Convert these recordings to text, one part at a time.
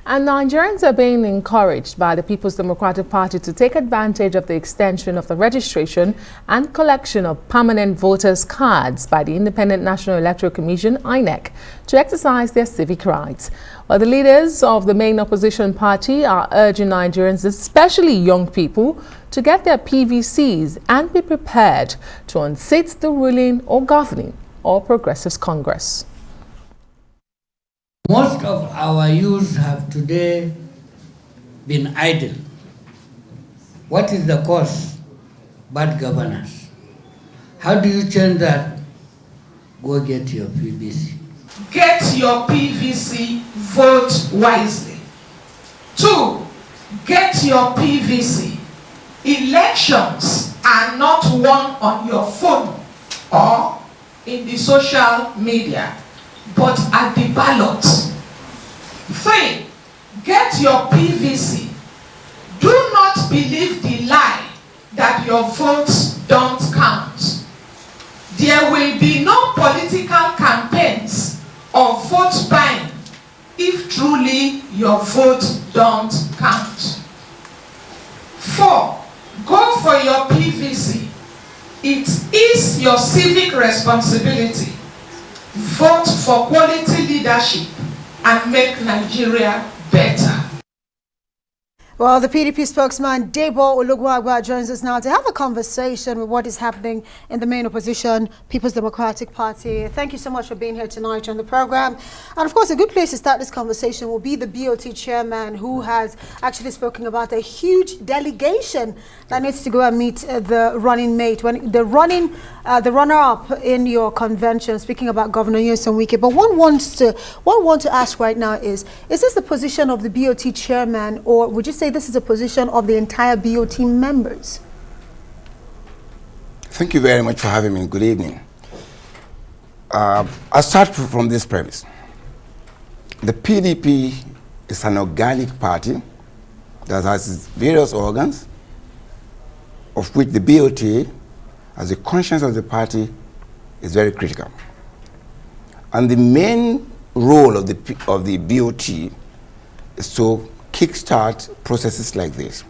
And Nigerians are being encouraged by the People's Democratic Party to take advantage of the extension of the registration and collection of permanent voters' cards by the Independent National Electoral Commission, INEC, to exercise their civic rights. Well, the leaders of the main opposition party are urging Nigerians, especially young people, to get their PVCs and be prepared to unseat the ruling or governing All Progressives Congress. Most of our youth have today been idle. What is the cause? Bad governance. How do you change that? Go get your PVC. Get your PVC, vote wisely. 2, get your PVC. Elections are not won on your phone or in the social media, but at the ballot. 3, get your PVC. Do not believe the lie that your votes don't count. There will be no political campaigns or vote buying if truly your vote don't count. 4, go for your PVC. It is your civic responsibility. Vote for quality leadership and make Nigeria better. Well, the PDP spokesman Debo Ologunagba joins us now to have a conversation with what is happening in the main opposition, People's Democratic Party. Thank you so much for being here tonight on the program. And of course, a good place to start this conversation will be the BOT chairman, who has actually spoken about a huge delegation that needs to go and meet the running mate, the runner-up in your convention, speaking about Governor Nyesom Wike. But what I want to ask right now is this the position of the BOT chairman, or would you say this is a position of the entire BOT members? Thank you very much for having me. Good evening. I'll start from this premise. The PDP is an organic party that has its various organs, of which the BOT, as the conscience of the party, is very critical. And the main role of the BOT is to kickstart processes like this.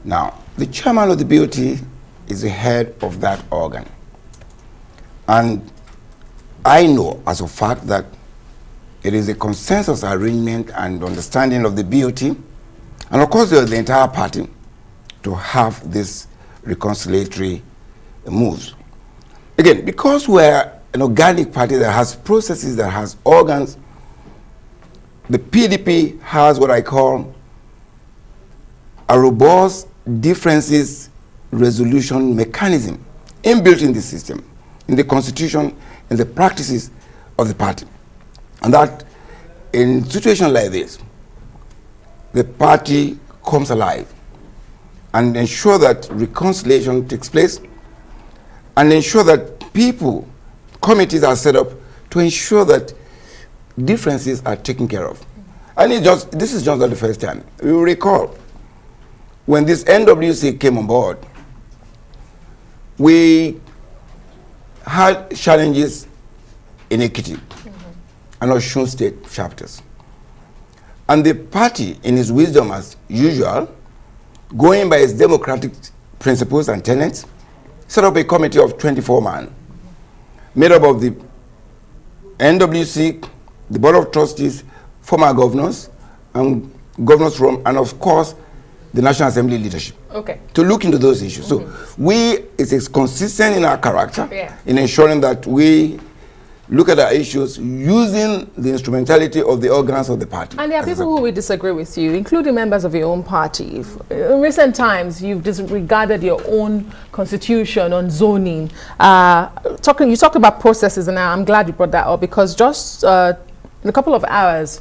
Now, the chairman of the BOT is the head of that organ. And I know as a fact that it is a consensus arrangement and understanding of the BOT, and of course the entire party, to have this reconciliatory moves. Again, because we're an organic party that has processes, that has organs, the PDP has what I call a robust differences resolution mechanism inbuilt in the system, in the constitution, in the practices of the party. And that in situations like this, the party comes alive and ensure that reconciliation takes place, and ensure that committees are set up to ensure that differences are taken care of. And this is just not the first time. You recall, when this NWC came on board, we had challenges in Ekiti and Osun State chapters. And the party, in its wisdom as usual, going by its democratic principles and tenets, set up a committee of 24 men, made up of the NWC, the Board of Trustees, former governors, and governors from, and of course, the National Assembly leadership. Okay. To look into those issues. So it's consistent in our character, in ensuring that we look at our issues using the instrumentality of the organs of the party. And there are people who will disagree with you, including members of your own party. In recent times, you've disregarded your own constitution on zoning. You talked about processes, and I'm glad you brought that up, because just in a couple of hours,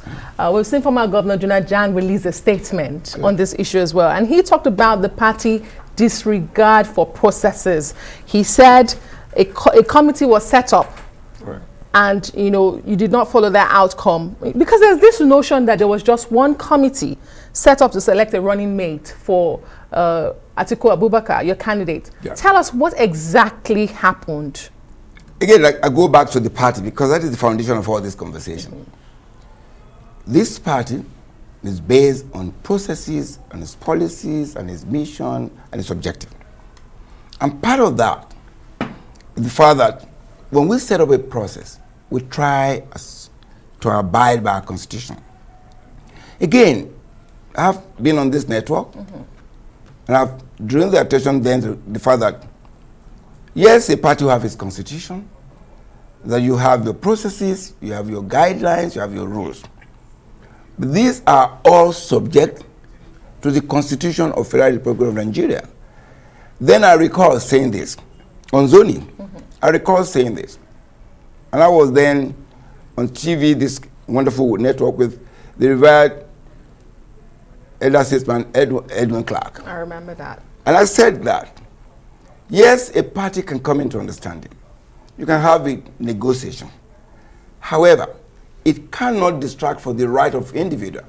we've seen former Governor Jan release a statement on this issue as well. And he talked about the party disregard for processes. He said a committee was set up, and you did not follow that outcome, because there's this notion that there was just one committee set up to select a running mate for Atiku Abubakar, your candidate. Tell us what exactly happened. Again, I go back to the party, because that is the foundation of all this conversation. This party It's based on processes and its policies and its mission and its objective. And part of that is the fact that when we set up a process, we try to abide by our constitution. Again, I've been on this network, and I've drawn the attention then to the fact that, yes, a party will have its constitution, that you have your processes, you have your guidelines, you have your rules. But these are all subject to the Constitution of Federal Republic of Nigeria. Then I recall saying this on zoning. I recall saying this. And I was then on TV, this wonderful network with the revered elder statesman Edwin Clark. I remember that. And I said that, yes, a party can come into understanding. You can have a negotiation. However, it cannot distract from the right of individual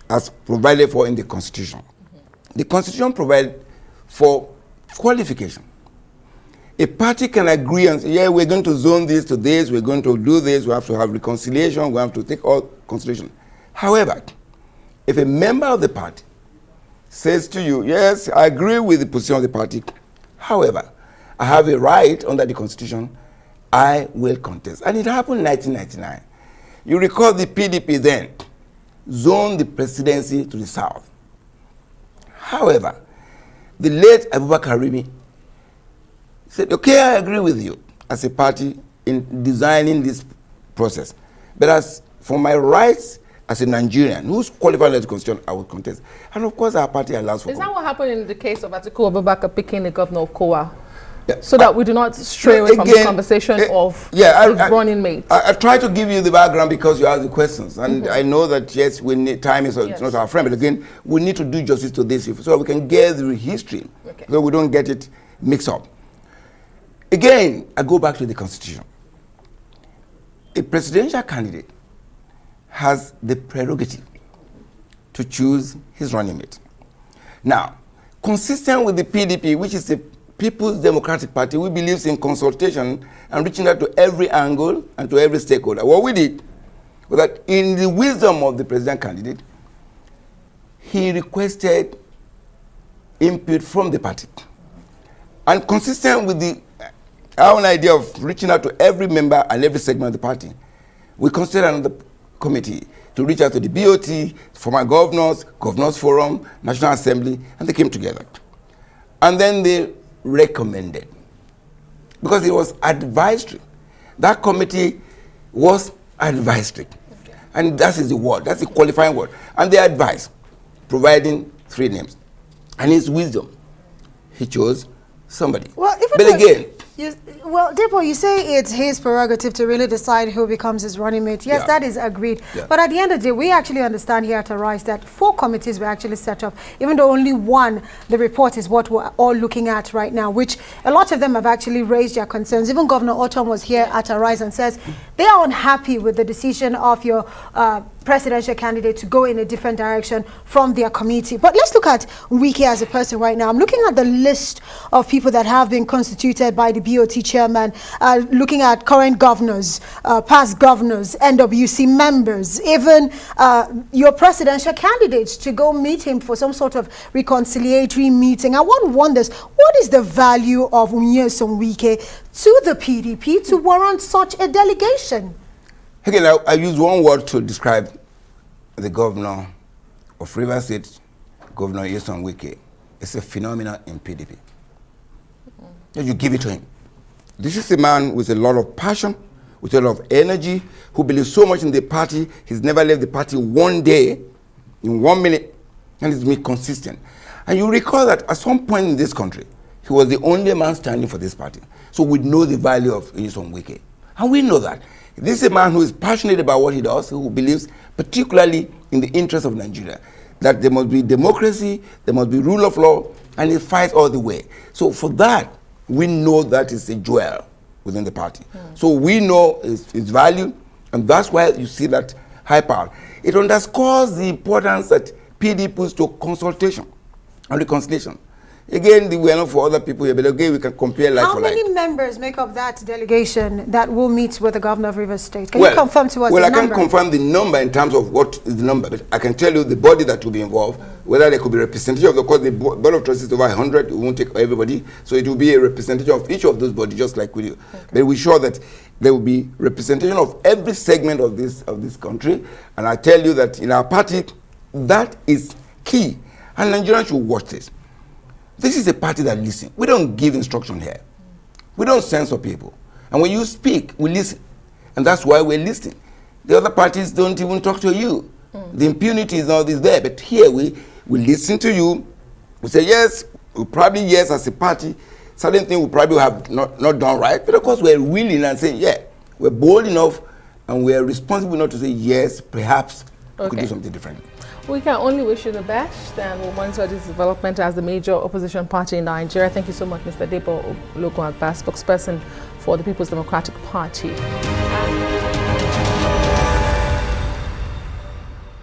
as provided for in the Constitution. The Constitution provides for qualification. A party can agree and say, yeah, we're going to zone this to this, we're going to do this, we have to have reconciliation, we have to take all consideration. However, if a member of the party says to you, yes, I agree with the position of the party, however, I have a right under the Constitution, I will contest. And it happened in 1999. You recall the PDP then zoned the presidency to the south. However, the late Abubakar said, okay, I agree with you as a party in designing this process. But as for my rights as a Nigerian who's qualified under the Constitution, I will contest. And of course, our party allows for. Is that what happened in the case of Atiku Abubakar picking the governor of Okowa? Yeah. So that we do not stray away from the conversation of his running mate. I try to give you the background because you ask the questions. And I know that, yes, we need, time is it's not our friend. But again, we need to do justice to this so that we can get the history. Okay. So we don't get it mixed up. Again, I go back to the Constitution. A presidential candidate has the prerogative to choose his running mate. Now, consistent with the PDP, which is the People's Democratic Party, we believe in consultation and reaching out to every angle and to every stakeholder. What we did was that in the wisdom of the president candidate, he requested input from the party. And consistent with our own idea of reaching out to every member and every segment of the party, we constituted another committee to reach out to the BOT, former governors, governors forum, National Assembly, and they came together. And then they recommended, because it was advisory. That committee was advisory. Okay. And that is the word, that's the qualifying word. And they advised, providing 3 names. And his wisdom, he chose somebody. Well, but again, Debo, you say it's his prerogative to really decide who becomes his running mate. Yes, that is agreed. Yeah. But at the end of the day, we actually understand here at Arise that 4 committees were actually set up, even though only one, the report, is what we're all looking at right now, which a lot of them have actually raised their concerns. Even Governor Otom was here at Arise and says they are unhappy with the decision of your presidential candidate to go in a different direction from their committee. But let's look at Wike as a person right now. I'm looking at the list of people that have been constituted by the BOT chairman, looking at current governors, past governors, NWC members, even your presidential candidates to go meet him for some sort of reconciliatory meeting. And one wonders, what is the value of Nyesom Wike to the PDP to warrant such a delegation? Again, I use one word to describe the governor of Rivers State, Governor Nyesom Wike. It's a phenomenon in PDP. You give it to him. This is a man with a lot of passion, with a lot of energy, who believes so much in the party. He's never left the party one day, in 1 minute, and he's been consistent. And you recall that at some point in this country, he was the only man standing for this party. So we know the value of Nyesom Wike. And we know that. This is a man who is passionate about what he does, who believes particularly in the interest of Nigeria, that there must be democracy, there must be rule of law, and he fights all the way. So for that, we know that is a jewel within the party. So we know its value, and that's why you see that high power. It underscores the importance that PDP puts to consultation and reconciliation. Again, we are not for other people here, but again, we can compare like for like. How many members make up that delegation that will meet with the governor of Rivers State? Can you confirm to us the number? Well, I can't confirm the number in terms of what is the number, but I can tell you the body that will be involved, whether there could be representative of the course, the board of trustees over 100, we won't take everybody, so it will be a representative of each of those bodies, just like we do. Okay. But we're sure that there will be representation of every segment of this country, and I tell you that in our party, that is key, and Nigerians should watch this. This is a party that listens. We don't give instruction here. We don't censor people. And when you speak, we listen. And that's why we're listening. The other parties don't even talk to you. The impunity is not there. But here we listen to you. We say yes, we probably yes as a party. Certain things we probably have not done right. But of course we're willing and saying, yeah, we're bold enough and we're responsible enough to say yes, perhaps we could do something different. We can only wish you the best, and we'll monitor this development as the major opposition party in Nigeria. Thank you so much, Mr. Debo Ologunagba, spokesperson for the People's Democratic Party.